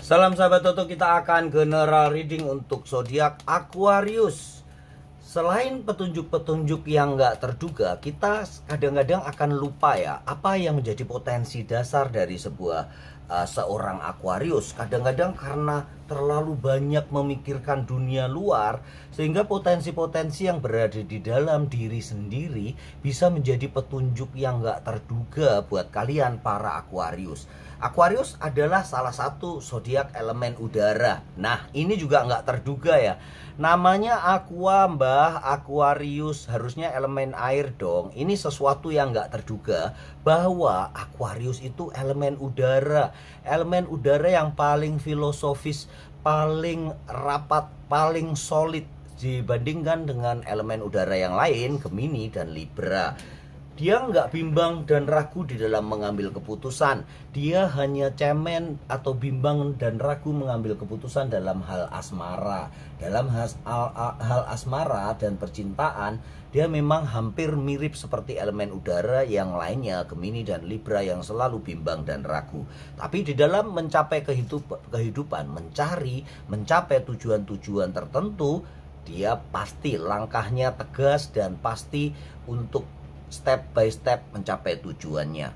Salam sahabat Toto, kita akan general reading untuk zodiak Aquarius. Selain petunjuk-petunjuk yang nggak terduga, kita kadang-kadang akan lupa ya apa yang menjadi potensi dasar dari seorang Aquarius. Kadang-kadang karena terlalu banyak memikirkan dunia luar, sehingga potensi-potensi yang berada di dalam diri sendiri bisa menjadi petunjuk yang nggak terduga buat kalian para Aquarius. Aquarius adalah salah satu zodiak elemen udara. Nah, ini juga nggak terduga ya. Namanya Aqua, Mbah, Aquarius, harusnya elemen air dong. Ini sesuatu yang nggak terduga bahwa Aquarius itu elemen udara. Elemen udara yang paling filosofis, paling rapat, paling solid dibandingkan dengan elemen udara yang lain, Gemini dan Libra. Dia nggak bimbang dan ragu di dalam mengambil keputusan. Dia hanya cemen atau bimbang dan ragu mengambil keputusan dalam hal asmara. Dalam hal asmara dan percintaan, dia memang hampir mirip seperti elemen udara yang lainnya, Gemini dan Libra, yang selalu bimbang dan ragu. Tapi di dalam mencapai kehidupan, mencapai tujuan-tujuan tertentu, dia pasti langkahnya tegas dan pasti untuk step by step mencapai tujuannya.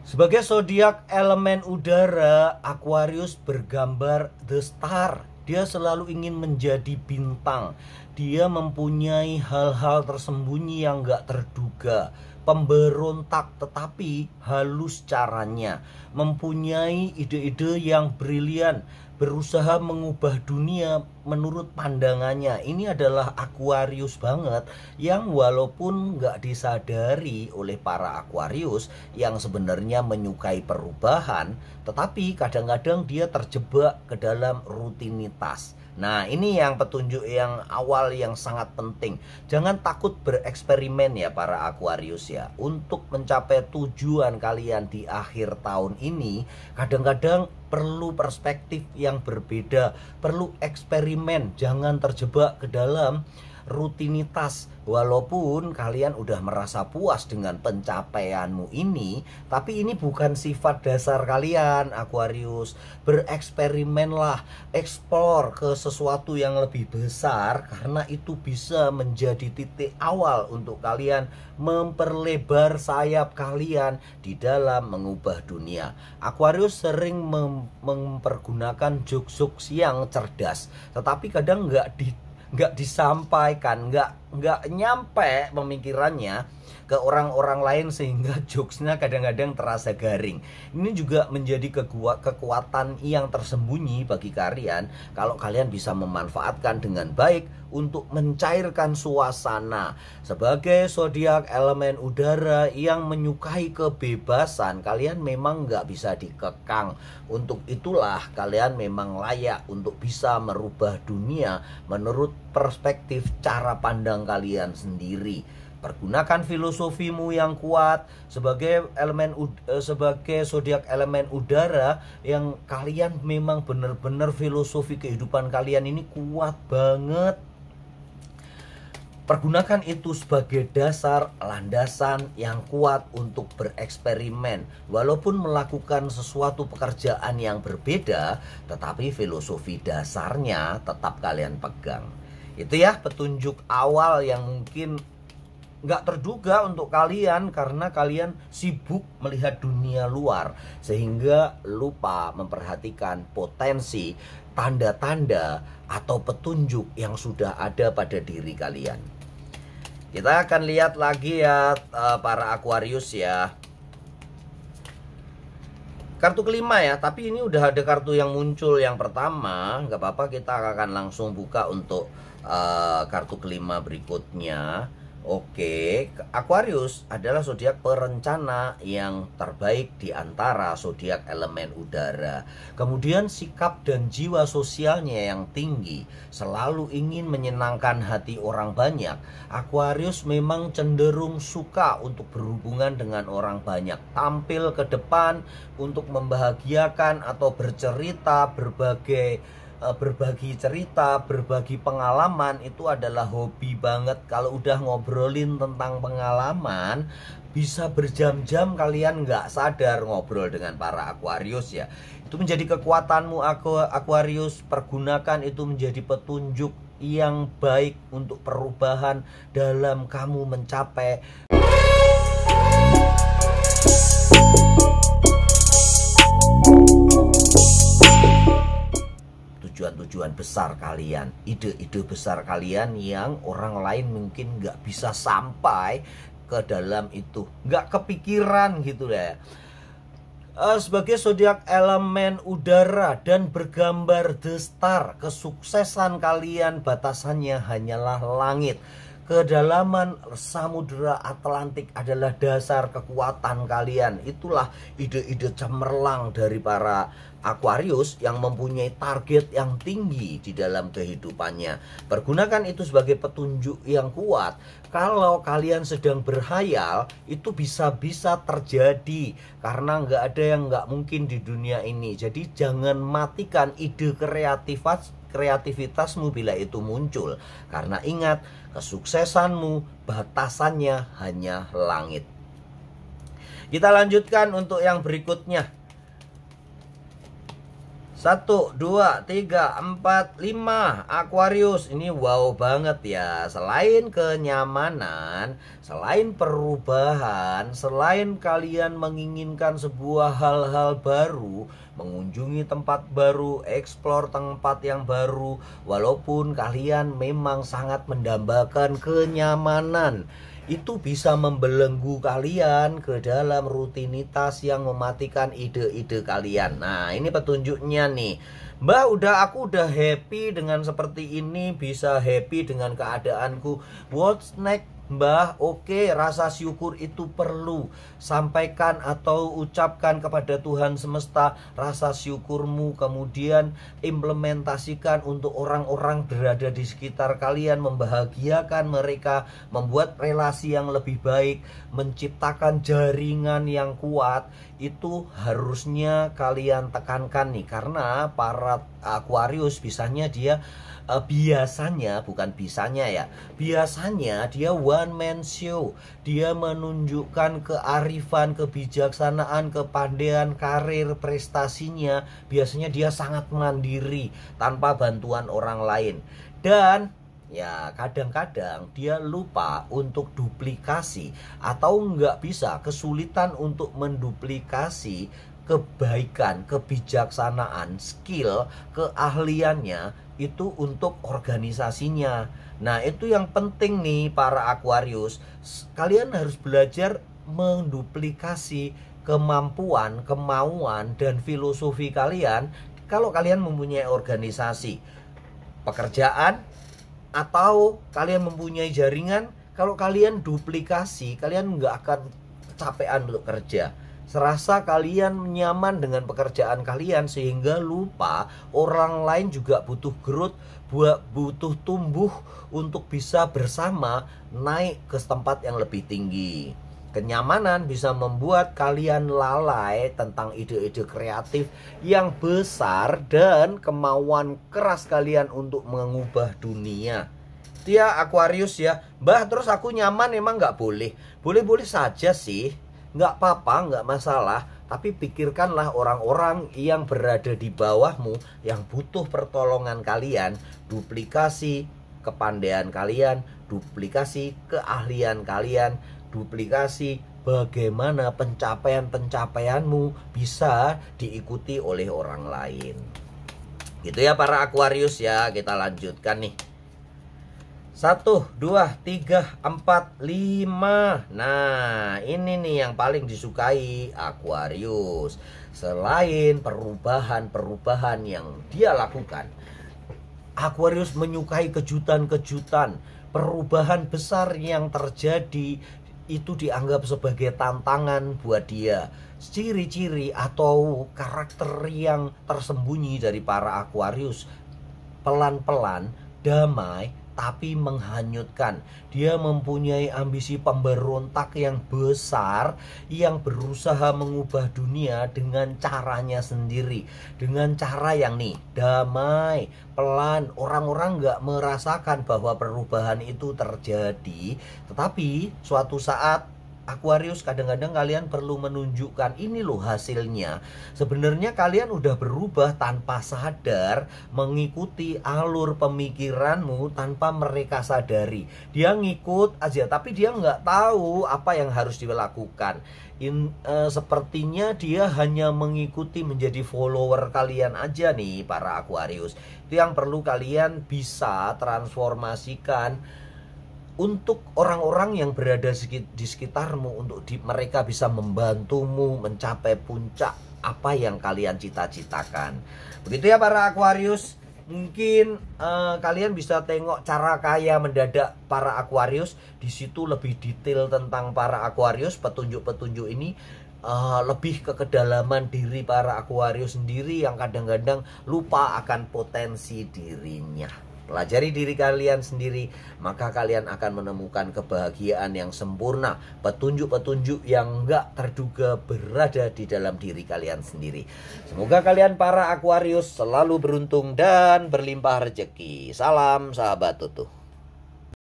Sebagai zodiak elemen udara, Aquarius bergambar the star. Dia selalu ingin menjadi bintang. Dia mempunyai hal-hal tersembunyi yang gak terduga. Pemberontak tetapi halus caranya. Mempunyai ide-ide yang brilian. Berusaha mengubah dunia menurut pandangannya. Ini adalah Aquarius banget, yang walaupun nggak disadari oleh para Aquarius yang sebenarnya menyukai perubahan, tetapi kadang-kadang dia terjebak ke dalam rutinitas. Nah, ini yang petunjuk yang awal yang sangat penting. Jangan takut bereksperimen ya para Aquarius ya. Untuk mencapai tujuan kalian di akhir tahun ini, kadang-kadang perlu perspektif yang berbeda, perlu eksperimen, jangan terjebak ke dalam rutinitas. Walaupun kalian udah merasa puas dengan pencapaianmu ini, tapi ini bukan sifat dasar kalian Aquarius. Bereksperimenlah, eksplor ke sesuatu yang lebih besar, karena itu bisa menjadi titik awal untuk kalian memperlebar sayap kalian di dalam mengubah dunia. Aquarius sering mempergunakan jokes-jokes yang cerdas, tetapi kadang nggak disampaikan, nggak nyampe pemikirannya ke orang-orang lain, sehingga jokesnya kadang-kadang terasa garing. Ini juga menjadi kekuatan yang tersembunyi bagi kalian kalau kalian bisa memanfaatkan dengan baik untuk mencairkan suasana. Sebagai zodiak elemen udara yang menyukai kebebasan, kalian memang nggak bisa dikekang. Untuk itulah kalian memang layak untuk bisa merubah dunia menurut perspektif cara pandang kalian sendiri. Pergunakan filosofimu yang kuat sebagai zodiak elemen udara, yang kalian memang benar-benar filosofi kehidupan kalian ini kuat banget. Pergunakan itu sebagai dasar landasan yang kuat untuk bereksperimen. Walaupun melakukan sesuatu pekerjaan yang berbeda, tetapi filosofi dasarnya tetap kalian pegang. Itu ya petunjuk awal yang mungkin nggak terduga untuk kalian, karena kalian sibuk melihat dunia luar sehingga lupa memperhatikan potensi, tanda-tanda atau petunjuk yang sudah ada pada diri kalian. Kita akan lihat lagi ya para Aquarius ya. Kartu kelima ya, tapi ini udah ada kartu yang muncul yang pertama. Nggak apa-apa, kita akan langsung buka untuk kartu kelima berikutnya. Oke, Aquarius adalah zodiak perencana yang terbaik di antara zodiak elemen udara. Kemudian sikap dan jiwa sosialnya yang tinggi, selalu ingin menyenangkan hati orang banyak. Aquarius memang cenderung suka untuk berhubungan dengan orang banyak, tampil ke depan untuk membahagiakan atau bercerita, berbagi cerita, berbagi pengalaman. Itu adalah hobi banget. Kalau udah ngobrolin tentang pengalaman, bisa berjam-jam kalian nggak sadar ngobrol dengan para Aquarius ya. Itu menjadi kekuatanmu Aquarius. Pergunakan itu menjadi petunjuk yang baik untuk perubahan dalam kamu mencapai tujuan-tujuan besar kalian, ide-ide besar kalian yang orang lain mungkin nggak bisa sampai ke dalam itu, nggak kepikiran gitu ya. Sebagai zodiak elemen udara dan bergambar The Star, kesuksesan kalian batasannya hanyalah langit. Kedalaman samudera Atlantik adalah dasar kekuatan kalian. Itulah ide-ide cemerlang dari para Aquarius yang mempunyai target yang tinggi di dalam kehidupannya. Pergunakan itu sebagai petunjuk yang kuat. Kalau kalian sedang berhayal, itu bisa-bisa terjadi. Karena nggak ada yang nggak mungkin di dunia ini. Jadi jangan matikan ide kreativitasmu bila itu muncul. Karena ingat, kesuksesanmu batasannya hanya langit. Kita lanjutkan untuk yang berikutnya. 1, 2, 3, 4, 5 Aquarius. Ini wow banget ya. Selain kenyamanan, selain perubahan, selain kalian menginginkan sebuah hal-hal baru, mengunjungi tempat baru, eksplor tempat yang baru, walaupun kalian memang sangat mendambakan kenyamanan, itu bisa membelenggu kalian ke dalam rutinitas yang mematikan ide-ide kalian. Nah, ini petunjuknya nih. Mbak, aku udah happy dengan seperti ini, bisa happy dengan keadaanku. What's next, Mbah? Oke, rasa syukur itu perlu. Sampaikan atau ucapkan kepada Tuhan semesta rasa syukurmu, kemudian implementasikan untuk orang-orang berada di sekitar kalian, membahagiakan mereka, membuat relasi yang lebih baik, menciptakan jaringan yang kuat. Itu harusnya kalian tekankan nih, karena para Aquarius biasanya dia biasanya dia one man show. Dia menunjukkan kearifan, kebijaksanaan, kepandaian, karir, prestasinya. Biasanya dia sangat mandiri tanpa bantuan orang lain. Dan ya kadang-kadang dia lupa untuk duplikasi, atau nggak bisa, kesulitan untuk menduplikasi kebaikan, kebijaksanaan, skill, keahliannya itu untuk organisasinya. Nah, itu yang penting nih para Aquarius. Kalian harus belajar menduplikasi kemampuan, kemauan, dan filosofi kalian. Kalau kalian mempunyai organisasi, pekerjaan, atau kalian mempunyai jaringan, kalau kalian duplikasi, kalian nggak akan kecapean untuk kerja. Serasa kalian nyaman dengan pekerjaan kalian sehingga lupa orang lain juga butuh growth, butuh tumbuh untuk bisa bersama naik ke tempat yang lebih tinggi. Kenyamanan bisa membuat kalian lalai tentang ide-ide kreatif yang besar dan kemauan keras kalian untuk mengubah dunia. Dia Aquarius ya, Mbah, terus aku nyaman emang nggak boleh? Boleh-boleh saja sih. Nggak apa-apa, nggak masalah. Tapi pikirkanlah orang-orang yang berada di bawahmu, yang butuh pertolongan kalian. Duplikasi kepandaian kalian, duplikasi keahlian kalian, duplikasi bagaimana pencapaian-pencapaianmu bisa diikuti oleh orang lain. Gitu ya para Aquarius ya. Kita lanjutkan nih. 1, 2, 3, 4, 5. Nah, ini nih yang paling disukai Aquarius. Selain perubahan-perubahan yang dia lakukan, Aquarius menyukai kejutan-kejutan. Perubahan besar yang terjadi itu dianggap sebagai tantangan buat dia. Ciri-ciri atau karakter yang tersembunyi dari para Aquarius: pelan-pelan, damai, tapi menghanyutkan. Dia mempunyai ambisi pemberontak yang besar, yang berusaha mengubah dunia dengan caranya sendiri, dengan cara yang nih damai, pelan. Orang-orang nggak merasakan bahwa perubahan itu terjadi, tetapi suatu saat Aquarius, kadang-kadang kalian perlu menunjukkan ini loh hasilnya. Sebenarnya kalian udah berubah tanpa sadar, mengikuti alur pemikiranmu tanpa mereka sadari. Dia ngikut aja, tapi dia nggak tahu apa yang harus dilakukan. Sepertinya dia hanya mengikuti, menjadi follower kalian aja nih para Aquarius. Itu yang perlu kalian bisa transformasikan untuk orang-orang yang berada di sekitarmu, untuk mereka bisa membantumu mencapai puncak apa yang kalian cita-citakan. Begitu ya para Aquarius. Mungkin kalian bisa tengok cara kaya mendadak para Aquarius. Di situ lebih detail tentang para Aquarius. Petunjuk-petunjuk ini lebih ke kedalaman diri para Aquarius sendiri yang kadang-kadang lupa akan potensi dirinya. Pelajari diri kalian sendiri, maka kalian akan menemukan kebahagiaan yang sempurna. Petunjuk-petunjuk yang enggak terduga berada di dalam diri kalian sendiri. Semoga kalian para Aquarius selalu beruntung dan berlimpah rezeki. Salam sahabat Tutu.